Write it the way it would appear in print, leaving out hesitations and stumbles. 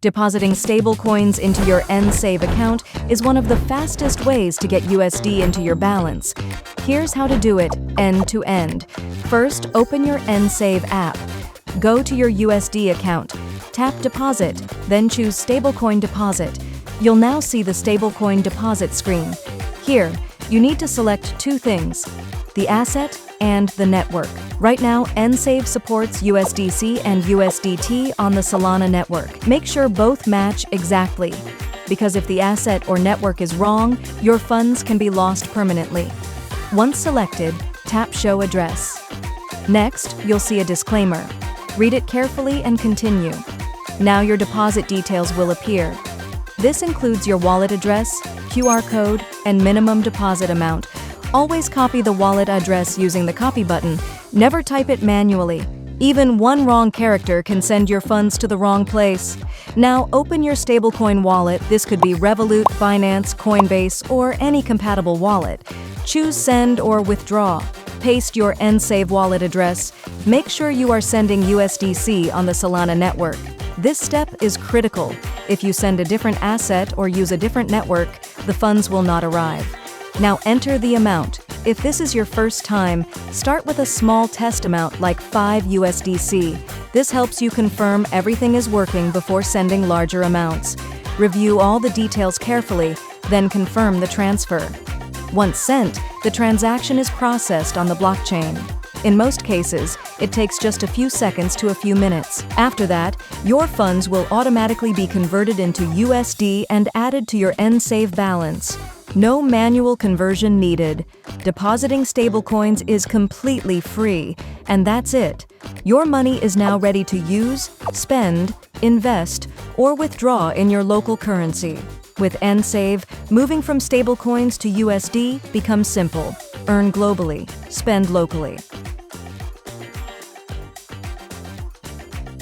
Depositing stablecoins into your NSave account is one of the fastest ways to get USD into your balance. Here's how to do it end-to-end. First, open your NSave app. Go to your USD account. Tap Deposit, then choose Stablecoin Deposit. You'll now see the Stablecoin Deposit screen. Here, you need to select two things: the asset and the network. Right now, NSave supports USDC and USDT on the Solana network. Make sure both match exactly, because if the asset or network is wrong, your funds can be lost permanently. Once selected, tap Show Address. Next, you'll see a disclaimer. Read it carefully and continue. Now your deposit details will appear. This includes your wallet address, QR code, and minimum deposit amount. Always copy the wallet address using the copy button. Never type it manually. Even one wrong character can send your funds to the wrong place. Now open your stablecoin wallet. This could be Revolut, Binance, Coinbase, or any compatible wallet. Choose Send or Withdraw. Paste your NSave wallet address. Make sure you are sending USDC on the Solana network. This step is critical. If you send a different asset or use a different network, the funds will not arrive. Now enter the amount. If this is your first time, start with a small test amount like 5 USDC. This helps you confirm everything is working before sending larger amounts. Review all the details carefully, then confirm the transfer. Once sent, the transaction is processed on the blockchain. In most cases, it takes just a few seconds to a few minutes. After that, your funds will automatically be converted into USD and added to your NSave balance. No manual conversion needed. Depositing stablecoins is completely free, and that's it. Your money is now ready to use, spend, invest, or withdraw in your local currency. With NSave, moving from stablecoins to USD becomes simple. Earn globally, spend locally.